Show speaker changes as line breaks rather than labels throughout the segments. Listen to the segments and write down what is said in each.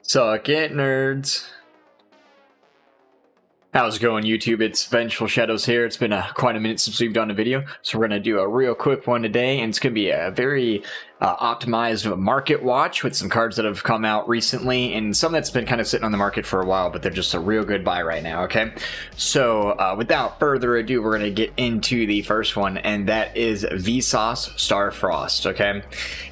Suck it, nerds. How's it going, YouTube? It's Vengeful Shadows here. It's been quite a minute since we've done a video, so we're going to do a real quick one today, and it's going to be a very optimized market watch with some cards that have come out recently, and some that's been kind of sitting on the market for a while, but they're just a real good buy right now, okay? So, without further ado, we're going to get into the first one, and that is Vsauce Starfrost, okay?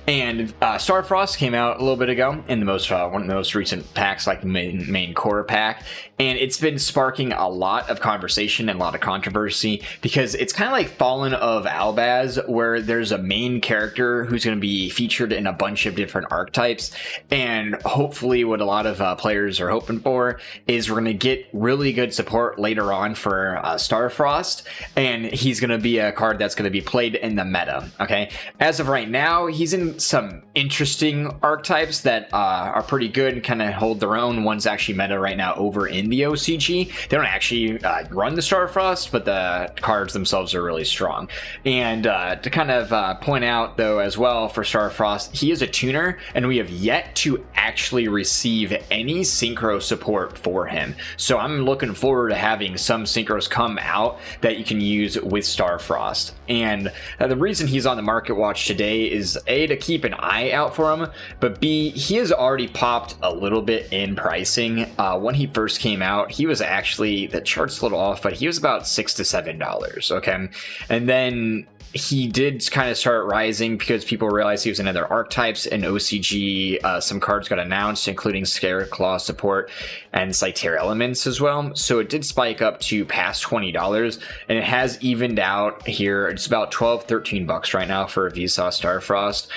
And Starfrost came out a little bit ago in the most one of the most recent packs, like the main core pack, and it's been sparking a lot of conversation and a lot of controversy because it's kind of like Fallen of Albaz, where there's a main character who's going to be featured in a bunch of different archetypes, and hopefully what a lot of players are hoping for is we're going to get really good support later on for Starfrost, and he's going to be a card that's going to be played in the meta, okay? As of right now, he's in some interesting archetypes that are pretty good and kind of hold their own. One's actually meta right now over in the OCG. They don't actually run the Starfrost, but the cards themselves are really strong. And to kind of point out, though, as well, for Starfrost, he is a tuner, and we have yet to actually receive any synchro support for him. So I'm looking forward to having some synchros come out that you can use with Starfrost. And the reason he's on the market watch today is A, to keep an eye out for him, but B, he has already popped a little bit in pricing. When he first came out, he was actually, the chart's a little off, but he was about $6 to $7, okay? And then he did kind of start rising because people realized he was in other archetypes, and OCG, some cards got announced, including Scareclaw support and Cytera Elements as well. So it did spike up to past $20, and it has evened out here. It's about 12, 13 bucks right now for a Vsauce Starfrost.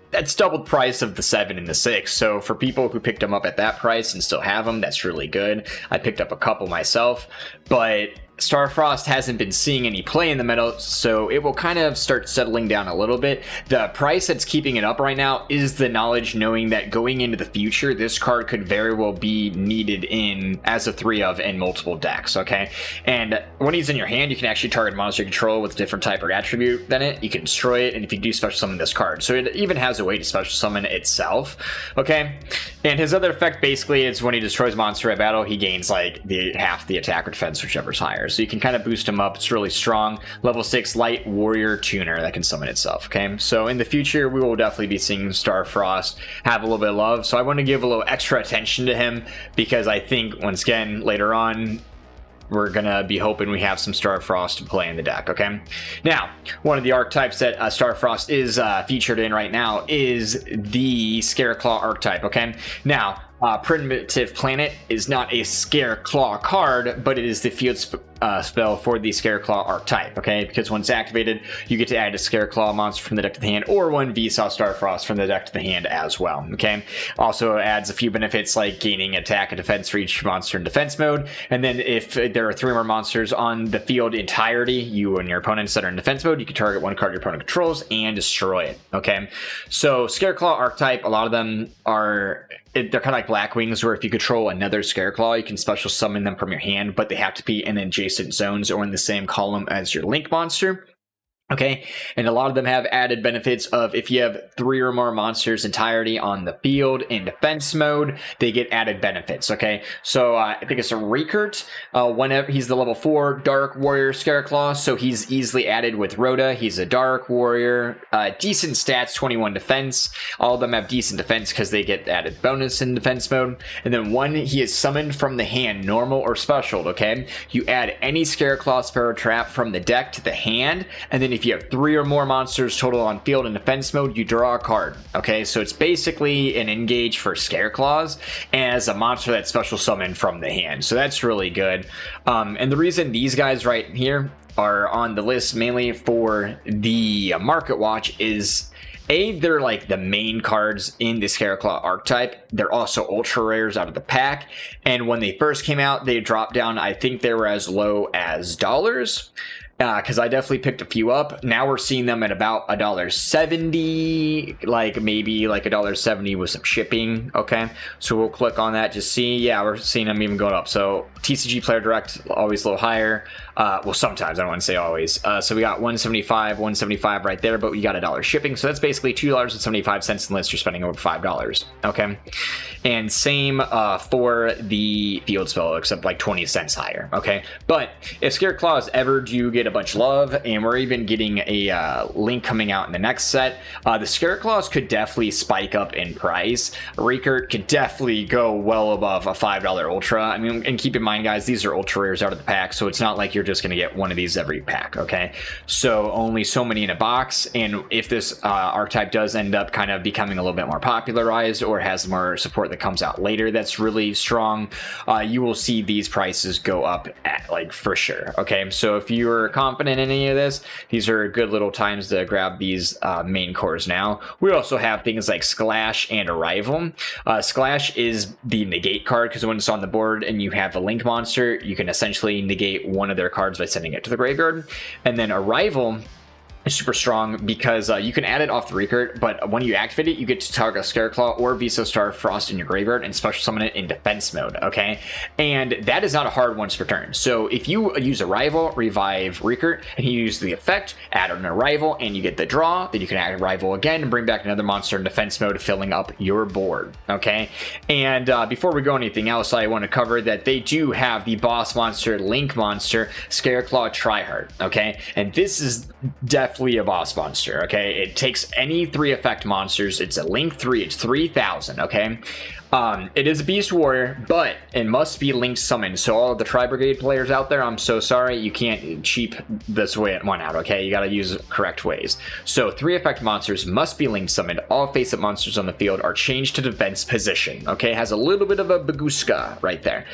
That's double the price of the 7 and the 6. So for people who picked them up at that price and still have them, that's really good. I picked up a couple myself, but Starfrost hasn't been seeing any play in the meta, so it will kind of start settling down a little bit. The price that's keeping it up right now is the knowledge, knowing that going into the future, this card could very well be needed in as a 3 of in multiple decks, okay? And when he's in your hand, you can actually target monster control with a different type or attribute than it. You can destroy it, and if you do special summon this card. So it even has a way to special summon itself, okay? And his other effect basically is when he destroys a monster at battle, he gains like half the attack or defense, whichever's higher. So you can kind of boost him up. It's really strong. Level 6 light warrior tuner that can summon itself, okay? So in the future, we will definitely be seeing Starfrost have a little bit of love. So I want to give a little extra attention to him because I think, once again, later on, we're gonna be hoping we have some Starfrost to play in the deck, okay? Now, one of the archetypes that Starfrost is featured in right now is the Scareclaw archetype, okay? Now, Primitive Planet is not a Scareclaw card, but it is the field spell for the Scareclaw archetype, okay? Because once activated, you get to add a Scareclaw monster from the deck to the hand, or one Vsauce Starfrost from the deck to the hand as well, okay? Also adds a few benefits like gaining attack and defense for each monster in defense mode, and then if there are 3 more monsters on the field entirety, you and your opponents that are in defense mode, you can target one card your opponent controls and destroy it, okay? So Scareclaw archetype, a lot of them are, they're kind of like Black Wings, where if you control another Scareclaw, you can special summon them from your hand, but they have to be in adjacent zones or in the same column as your Link monster. Okay, and a lot of them have added benefits of if you have 3 or more monsters entirety on the field in defense mode, they get added benefits, okay? So I think it's a Rekert, whenever he's the level 4 Dark Warrior Scareclaw, so he's easily added with Rhoda. He's a Dark Warrior, decent stats, 21 defense. All of them have decent defense because they get added bonus in defense mode. And then when he is summoned from the hand, normal or special, okay? You add any Scareclaw Sparrow Trap from the deck to the hand, and then if you have 3 or more monsters total on field in defense mode, you draw a card, okay? So it's basically an engage for Scareclaws as a monster that's special summoned from the hand. So that's really good. And the reason these guys right here are on the list mainly for the market watch is A, they're like the main cards in the Scareclaw archetype. They're also ultra rares out of the pack. And when they first came out, they dropped down, I think they were as low as dollars. because I definitely picked a few up. Now we're seeing them at about $1.70, like maybe like $1.70 with some shipping. Okay, so we'll click on that to see. Yeah, we're seeing them even going up. So TCG Player Direct always a little higher. Well, sometimes, I don't want to say always. So we got 175 right there, but we got $1 shipping. So that's basically $2.75 unless you're spending over $5. Okay, and same for the field spell, except like 20 cents higher. Okay, but if Scareclaws ever do get a bunch of love, and we're even getting a link coming out in the next set, the Scareclaws could definitely spike up in price. Recurt could definitely go well above a $5 Ultra. I mean, and keep in mind, guys, these are Ultra Rares out of the pack, so it's not like you're just going to get one of these every pack. Okay, so only so many in a box, and if this archetype does end up kind of becoming a little bit more popularized or has more support that comes out later that's really strong, you will see these prices go up at, like, for sure. Okay, so if you're confident in any of this, these are good little times to grab these main cores. Now we also have things like Splash and Arrival. Splash is the negate card, because when it's on the board and you have a link monster, you can essentially negate one of their cards by sending it to the graveyard. And then Arrival is super strong because you can add it off the Recurt, but when you activate it, you get to target a Scareclaw or Viso Starfrost in your graveyard and special summon it in defense mode. Okay, and that is not a hard once per turn. So if you use Arrival, revive Recurt, and you use the effect, add an Arrival, and you get the draw, then you can add Arrival again and bring back another monster in defense mode, filling up your board. Okay, and before we go anything else, I want to cover that they do have the boss monster, Link monster, Scareclaw Tryhard. Okay, and this is definitely a boss monster. Okay, it takes any 3 effect monsters. It's a Link 3. It's 3,000. Okay, it is a Beast Warrior, but it must be Link summoned. So all of the Tri Brigade players out there, I'm so sorry, you can't cheap this one out. Okay, you got to use correct ways. So 3 effect monsters must be Link summoned. All face-up monsters on the field are changed to defense position. Okay, has a little bit of a Baguska right there.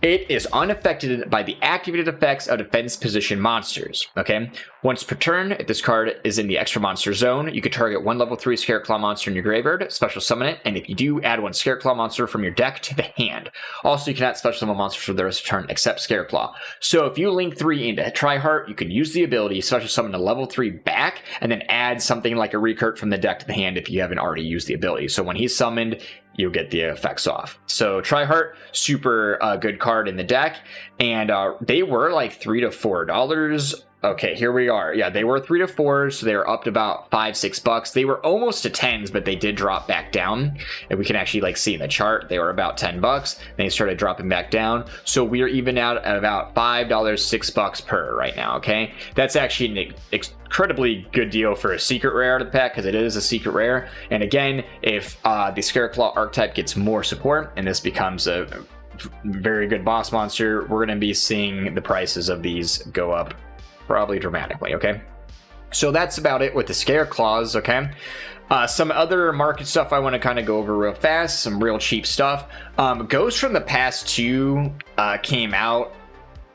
It is unaffected by the activated effects of defense position monsters. Okay, once per turn, if this card is in the extra monster zone, you can target one level 3 Scareclaw monster in your graveyard, special summon it, and if you do, add one Scareclaw monster from your deck to the hand. Also, you cannot special summon monsters for the rest of the turn except Scareclaw. So if you link 3 into Tryhard, you can use the ability special summon a level 3 back, and then add something like a Recurt from the deck to the hand if you haven't already used the ability. So when he's summoned, you'll get the effects off. So Tryhard, super good card in the deck, and they were like $3 to $4. Okay, here we are. Yeah, they were 3 to 4, so they were up to about $5-6. They were almost to 10s, but they did drop back down. And we can actually like see in the chart, they were about $10. They started dropping back down. So we are even out at about $5, $6 per right now. Okay, that's actually an incredibly good deal for a secret rare out of the pack, because it is a secret rare. And again, if the Scareclaw archetype gets more support and this becomes a very good boss monster, we're going to be seeing the prices of these go up probably dramatically. Okay, so that's about it with the Scareclaws. Okay, some other market stuff I want to kind of go over real fast, some real cheap stuff. Ghost from the Past 2 came out.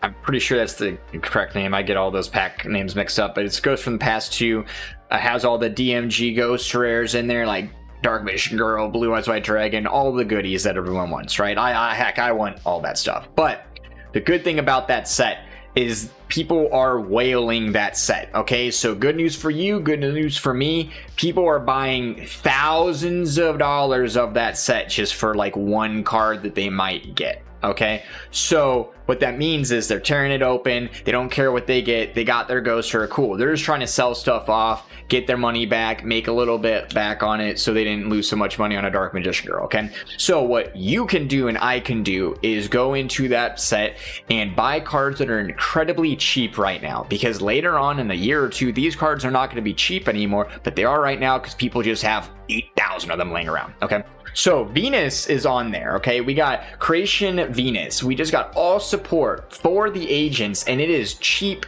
I'm pretty sure that's the correct name. I get all those pack names mixed up, but it's Ghost from the Past 2. Has all the DMG Ghost rares in there, like Dark Mission Girl, Blue Eyes White Dragon, all the goodies that everyone wants, right? I want all that stuff. But the good thing about that set is people are whaling that set. Okay, so good news for you, good news for me. People are buying thousands of dollars of that set just for like one card that they might get. Okay, so what that means is they're tearing it open. They don't care what they get. They got their Ghost Rare. Cool. They're just trying to sell stuff off, get their money back, make a little bit back on it so they didn't lose so much money on a Dark Magician Girl. Okay, so what you can do and I can do is go into that set and buy cards that are incredibly cheap right now, because later on in a year or two, these cards are not going to be cheap anymore, but they are right now because people just have 8,000 of them laying around. Okay, so Venus is on there. Okay, we got Creation Venus. We just got all support for the agents, and it is cheap.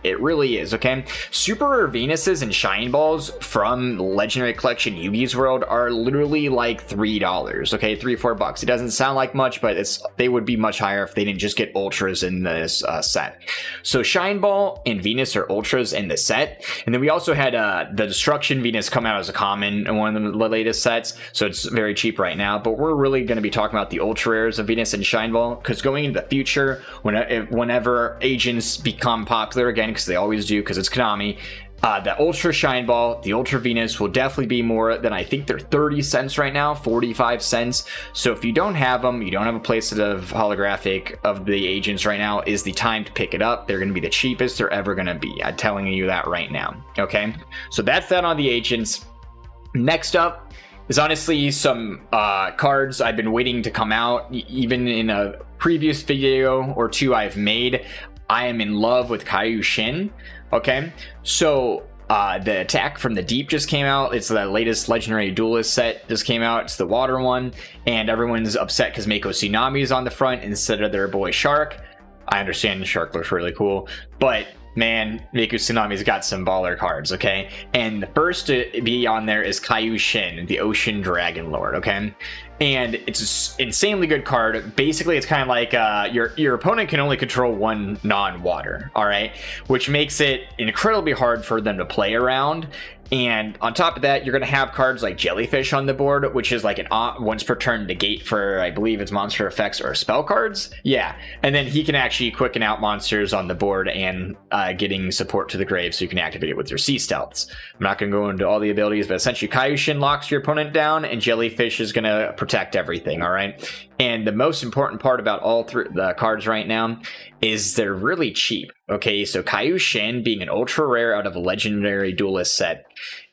It really is. Okay, Super Rare Venuses and Shine Balls from Legendary Collection Yugi's World are literally like $3. Okay, $3-4. It doesn't sound like much, but they would be much higher if they didn't just get ultras in this set. So Shine Ball and Venus are ultras in the set, and then we also had the Destruction Venus come out as a common in one of the latest sets, so it's very cheap right now. But we're really going to be talking about the ultra rares of Venus Venus and Shine Ball, because going into the future, whenever agents become popular again, because they always do, because it's Konami, the Ultra Shine Ball, the Ultra Venus will definitely be more than, I think they're 30 cents right now, 45 cents. So if you don't have them, you don't have a playset of holographic of the agents right now, is the time to pick it up. They're going to be the cheapest they're ever going to be. I'm telling you that right now. Okay, so that's that on the agents. Next up is honestly some cards I've been waiting to come out. Even in a previous video or two I've made, I am in love with Caillou Shin. Okay, so the Attack from the Deep just came out. It's the latest Legendary Duelist set just came out. It's the water one, and everyone's upset because Mako Tsunami is on the front instead of their boy Shark. I understand Shark looks really cool, but man, Mako Tsunami's got some baller cards, okay? And the first to be on there is Caillou Shin, the Ocean Dragon Lord, okay? And it's an insanely good card. Basically, it's kind of like your opponent can only control one non-water, all right? Which makes it incredibly hard for them to play around. And on top of that, you're going to have cards like Jellyfish on the board, which is like an once per turn negate for, I believe it's monster effects or spell cards. Yeah, and then he can actually quicken out monsters on the board and getting support to the grave, so you can activate it with your sea stealths. I'm not going to go into all the abilities, but essentially Caillou Shin locks your opponent down, and Jellyfish is going to protect everything, all right? And the most important part about all the cards right now is they're really cheap. Okay, so Caillou Shin, being an ultra rare out of a Legendary Duelist set,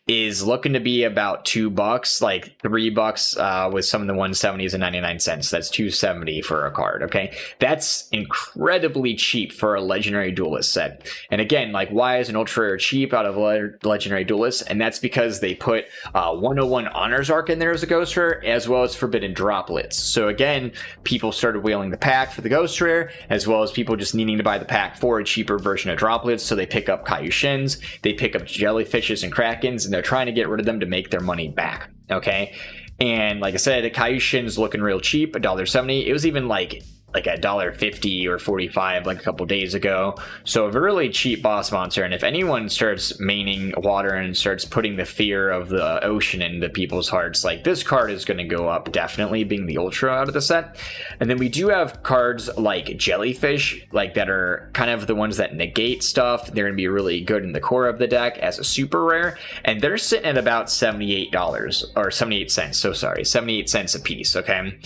is looking to be about $2, like $3 with some of the 170s and 99 cents. That's $2.70 for a card. Okay, that's incredibly cheap for a Legendary Duelist set. And again, like, why is an ultra rare cheap out of a Legendary Duelist? And that's because they put 101 Honors Arc in there as a ghost rare, as well as Forbidden Droplets. So again, people started wheeling the pack for the ghost rare, as well as people just needing to buy the pack for a cheaper version of droplets. So they pick up Caillou Shins, they pick up Jellyfishes and Krakens, and they're trying to get rid of them to make their money back. Okay, and like I said, Caillou Shin's looking real cheap, $1.70. It was even like $1.50 or 45 like a couple days ago. So a really cheap boss monster. And if anyone starts maining water and starts putting the fear of the ocean into people's hearts, like, this card is going to go up, definitely, being the ultra out of the set. And then we do have cards like Jellyfish, like, that are kind of the ones that negate stuff. They're going to be really good in the core of the deck as a super rare, and they're sitting at about $78 or 78 cents. So sorry, 78 cents a piece. Okay,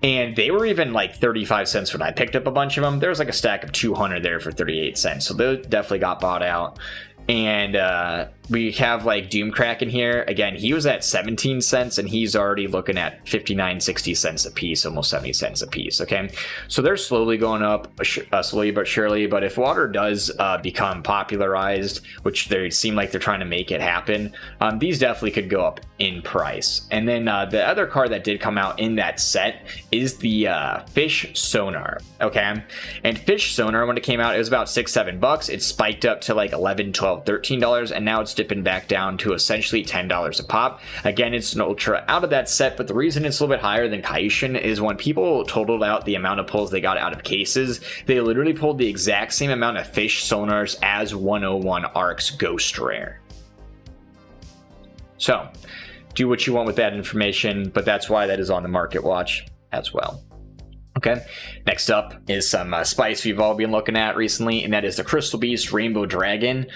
and they were even like 35 cents when I picked up a bunch of them. There was like a stack of 200 there for 38 cents. So they definitely got bought out. And we have like Doom Kraken here. Again, he was at 17 cents and he's already looking at 59, 60 cents a piece, almost 70 cents a piece. Okay, so they're slowly going up, slowly but surely. But if water does become popularized, which they seem like they're trying to make it happen, these definitely could go up in price. And then the other card that did come out in that set is the Fish Sonar. Okay, and Fish Sonar, when it came out, it was about $6-7. It spiked up to like $11, $12, $13, and now it's dipping back down to essentially $10 a pop. Again, it's an ultra out of that set, but the reason it's a little bit higher than Caillou Shin is when people totaled out the amount of pulls they got out of cases, they literally pulled the exact same amount of Fish Sonars as 101 Arc's Ghost Rare. So do what you want with that information, but that's why that is on the market watch as well. Okay, next up is some spice we've all been looking at recently, and that is the Crystal Beast Rainbow Dragon.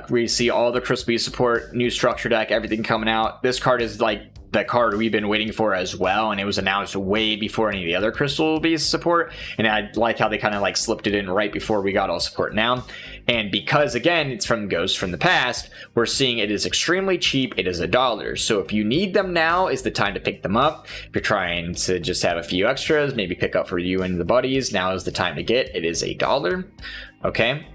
We see all the Crystal Beast support, new structure deck, everything coming out. This card is like the card we've been waiting for as well, and it was announced way before any of the other Crystal Beast support, and I like how they kind of like slipped it in right before we got all support now. And because again it's from Ghosts from the past, we're seeing it is extremely cheap. It is $1. So if you need them, now is the time to pick them up. If you're trying to just have a few extras, maybe pick up for you and the buddies, now is the time to get. It is $1. Okay,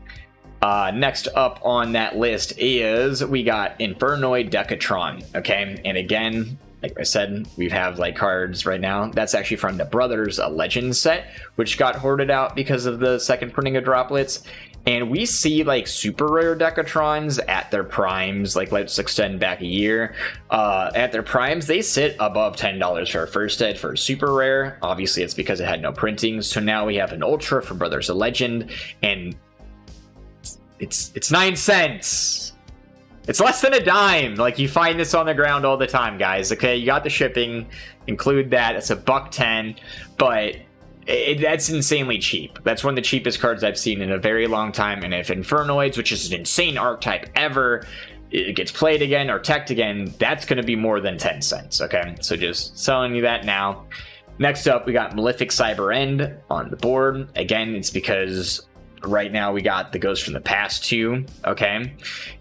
next up on that list is we got Infernoid Decatron. Okay, and again, like I said, we have like cards right now. That's actually from the Brothers Legends set, which got hoarded out because of the second printing of droplets. And we see like super rare Decatrons at their primes, like let's extend back a year. At their primes, they sit above $10 for a first ed for a super rare. Obviously, it's because it had no printing. So now we have an ultra for Brothers of Legend, and it's 9 cents. It's less than a dime. Like, you find this on the ground all the time, guys. Okay, you got the shipping, include that. It's $1.10, but that's insanely cheap. That's one of the cheapest cards I've seen in a very long time. And if Infernoids, which is an insane archetype ever, it gets played again or teched again, that's going to be more than 10 cents. Okay, so just telling you that now. Next up, we got Malefic Cyber End on the board. Again, it's because right now we got the Ghost from the Past 2, okay?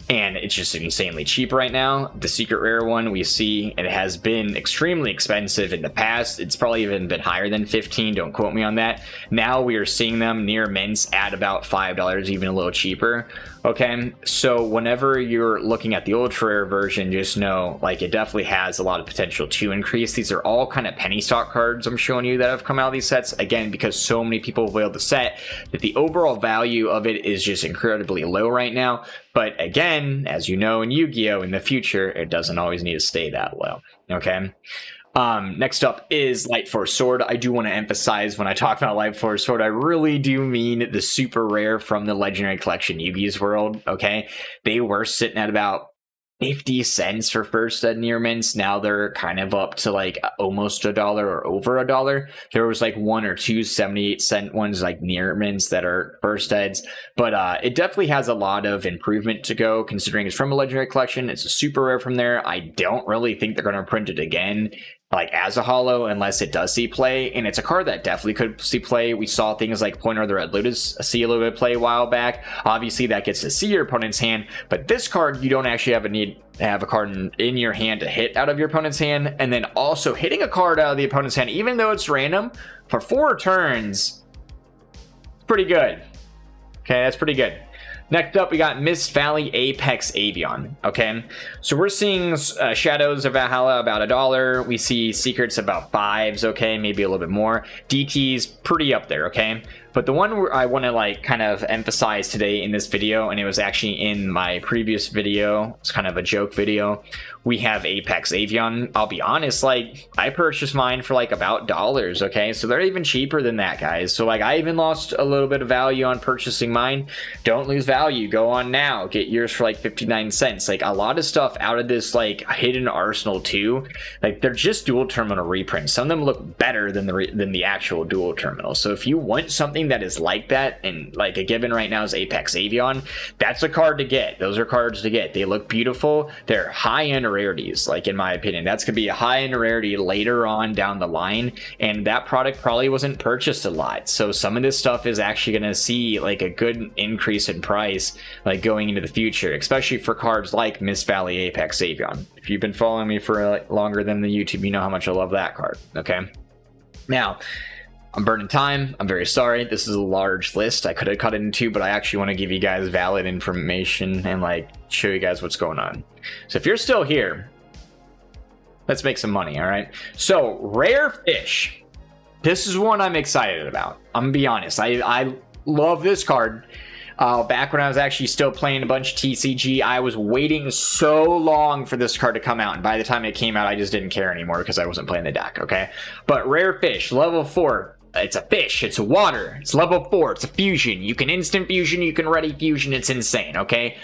And it's just insanely cheap right now. The secret rare one we see, it has been extremely expensive in the past. It's probably even been higher than 15, don't quote me on that. Now we are seeing them near mints at about $5, even a little cheaper, okay? So whenever you're looking at the ultra rare version, just know, like, it definitely has a lot of potential to increase. These are all kind of penny stock cards I'm showing you that have come out of these sets, again, because so many people have whaled the set, that the overall value of it is just incredibly low right now. But again, as you know in Yu-Gi-Oh! In the future, it doesn't always need to stay that low, okay? Next up is Light Force Sword. I do want to emphasize when I talk about Light Force Sword, I really do mean the super rare from the Legendary Collection Yugi's world, okay? They were sitting at about 50 cents for first ed near mints. Now they're kind of up to like almost $1 or over $1. There was like 1 or 2 78-cent ones like near mints that are first eds, but it definitely has a lot of improvement to go considering it's from a legendary collection. It's a super rare from there. I don't really think they're going to print it again like as a holo unless it does see play, and it's a card that definitely could see play. We saw things like Pointer of the Red Lotus see a little bit of play a while back. Obviously that gets to see your opponent's hand, but this card you don't actually have a need to have a card in your hand to hit out of your opponent's hand, and then also hitting a card out of the opponent's hand even though it's random for 4 turns, pretty good. Okay, that's pretty good. Next up, we got Mist Valley Apex Avian, okay? So we're seeing Shadows of Valhalla about $1. We see Secrets about 5s, okay? Maybe a little bit more. DT's pretty up there, okay? But the one I want to like kind of emphasize today in this video, and it was actually in my previous video, it's kind of a joke video, we have Apex Avian. I'll be honest, like, I purchased mine for like about $, okay? So they're even cheaper than that, guys. So like, I even lost a little bit of value on purchasing mine. Don't lose value. Go on now. Get yours for like 59 cents. Like, a lot of stuff out of this like hidden arsenal too, like, they're just dual terminal reprints. Some of them look better than the actual dual terminal. So if you want something that is like that, and like a given right now is Apex Avian, that's a card to get. Those are cards to get. They look beautiful. They're high-end rarities, like, in my opinion. That's gonna be a high-end rarity later on down the line, and that product probably wasn't purchased a lot, so some of this stuff is actually gonna see like a good increase in price like going into the future, especially for cards like Mist Valley Apex Avian. If you've been following me for longer than the YouTube, you know how much I love that card, okay? Now, I'm burning time. I'm very sorry. This is a large list. I could have cut it in 2, but I actually want to give you guys valid information and like show you guys what's going on. So if you're still here, let's make some money, all right? So, Rare Fish. This is one I'm excited about. I'm gonna be honest. I love this card. Back when I was actually still playing a bunch of TCG, I was waiting so long for this card to come out, and by the time it came out, I just didn't care anymore because I wasn't playing the deck, okay? But Rare Fish, level 4. It's a fish, it's water, it's level 4, it's a fusion. You can instant fusion, you can ready fusion, it's insane, okay?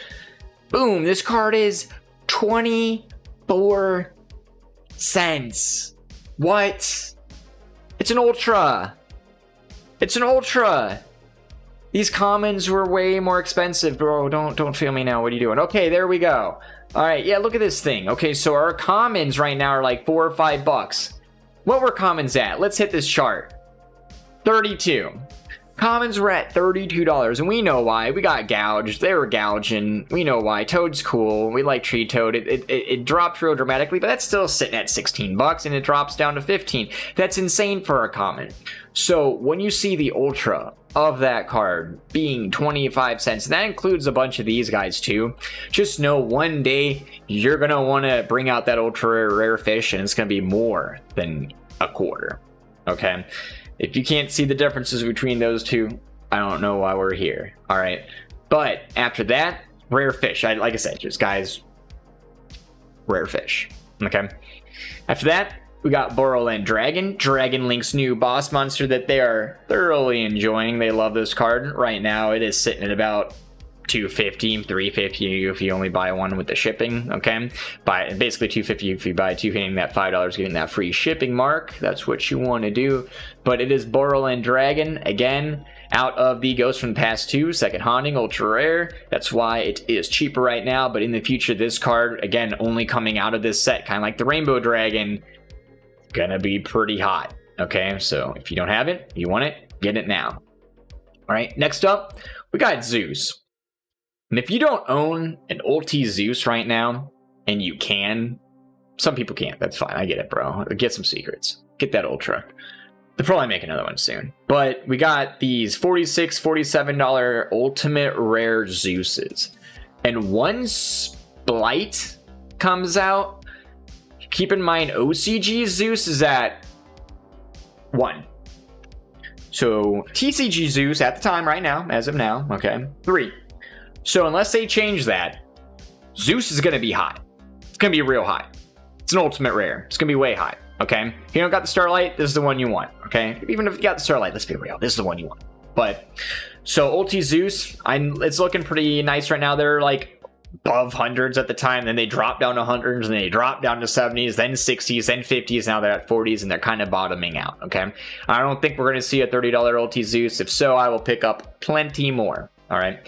Boom, this card is 24 cents. What? It's an ultra. It's an ultra. These commons were way more expensive, bro. Don't feel me now. What are you doing? Okay, there we go. All right, yeah, look at this thing. Okay, so our commons right now are like $4 or $5. What were commons at? Let's hit this chart. 32. Commons were at $32, and we know why. We got gouged. They were gouging. We know why. Toad's cool. We like Tree Toad. It dropped real dramatically, but that's still sitting at $16, and it drops down to 15. That's insane for a common. So when you see the ultra of that card being 25 cents, and that includes a bunch of these guys too, just know one day you're gonna want to bring out that ultra rare fish, and it's gonna be more than a quarter. Okay. If you can't see the differences between those two, I don't know why we're here. All right. But after that, Rare Fish. Like I said, just guys, Rare Fish. Okay. After that, we got Borderland Dragon. Dragon Link's new boss monster that they are thoroughly enjoying. They love this card. Right now, it is sitting at about $250, $350 if you only buy one with the shipping. Okay, basically $250 if you buy two, hitting that $5, getting that free shipping mark. That's what you want to do. But it is Borderland Dragon again, out of the Ghost from the Past 2, second haunting, ultra rare. That's why it is cheaper right now. But in the future, this card again only coming out of this set, kind of like the Rainbow Dragon, gonna be pretty hot. Okay, so if you don't have it, you want it, get it now. All right, next up, we got Zeus. And if you don't own an ulti Zeus right now, and you can, some people can't, that's fine, I get it, bro. Get some secrets, get that ultra. They'll probably make another one soon. But we got these $46, $47 ultimate rare Zeuses. And one Splight comes out. Keep in mind, OCG Zeus is at 1. So TCG Zeus at the time right now, as of now, okay, 3. So unless they change that, Zeus is going to be high. It's going to be real high. It's an ultimate rare. It's going to be way high, okay? If you don't got the Starlight, this is the one you want, okay? Even if you got the Starlight, let's be real, this is the one you want. But, so Ulti Zeus, it's looking pretty nice right now. They're like above hundreds at the time, then they drop down to hundreds, and then they drop down to 70s, then 60s, then 50s, now they're at 40s, and they're kind of bottoming out, okay? I don't think we're going to see a $30 Ulti Zeus. If so, I will pick up plenty more, all right?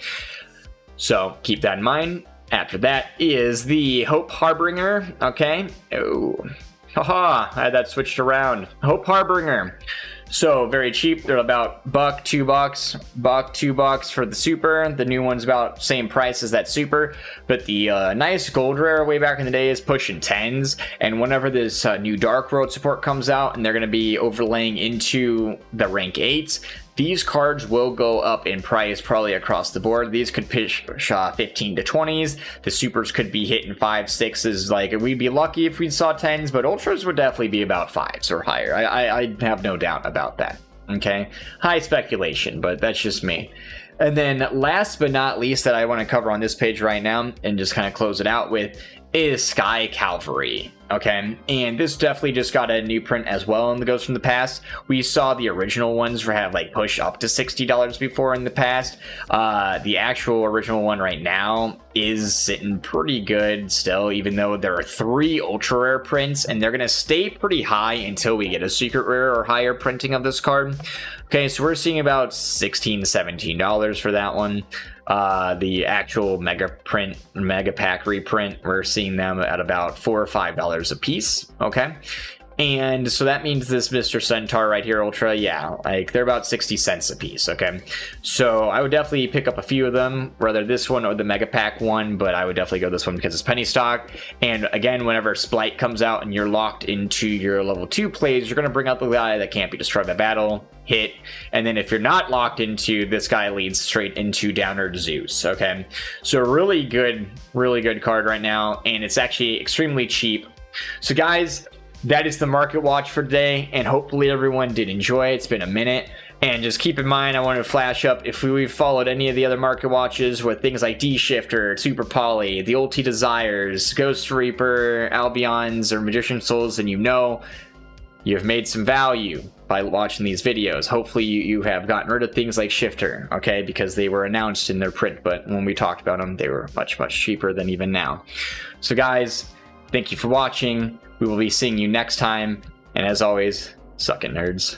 So keep that in mind. After that is the Hope Harbinger, okay? Oh, haha, I had that switched around. Hope Harbinger. So very cheap. They're about $1, $2, $2 for the super. The new one's about same price as that super, but the nice gold rare way back in the day is pushing 10s. And whenever this new Dark Road support comes out, and they're going to be overlaying into the rank 8s, these cards will go up in price probably across the board. These could push 15 to 20s. The supers could be hitting 5, 6s. Like, we'd be lucky if we saw 10s, but ultras would definitely be about 5s or higher. I have no doubt about that. Okay, high speculation, but that's just me. And then last but not least that I want to cover on this page right now and just kind of close it out with is Sky Cavalry. Okay, and this definitely just got a new print as well in the Ghost from the Past. We saw the original ones have like push up to $60 before in the past. The actual original one right now is sitting pretty good still, even though there are 3 ultra rare prints, and they're gonna stay pretty high until we get a secret rare or higher printing of this card. Okay, so we're seeing about $16, $17 for that one. The actual mega pack reprint, we're seeing them at about $4 or $5 a piece. Okay, and so that means this Mr. Centaur right here, Ultra, yeah, like they're about 60 cents a piece. Okay, so I would definitely pick up a few of them, whether this one or the mega pack one, but I would definitely go this one because it's penny stock. And again, whenever Splight comes out and you're locked into your level 2 plays, you're going to bring out the guy that can't be destroyed by battle, hit, and then if you're not locked into, this guy leads straight into Downward Zeus. Okay, so really good card right now, and it's actually extremely cheap. So guys, that is the market watch for today, and hopefully everyone did enjoy it. It's been a minute, and just keep in mind, I want to flash up, if we've followed any of the other market watches with things like D-Shifter, Super Poly, the Ulti Desires, Ghost Reaper, Albions, or Magician Souls, then you know you've made some value by watching these videos. Hopefully you have gotten rid of things like Shifter, okay, because they were announced in their print, but when we talked about them, they were much cheaper than even now. So guys, thank you for watching. We will be seeing you next time, and as always, suck it, nerds.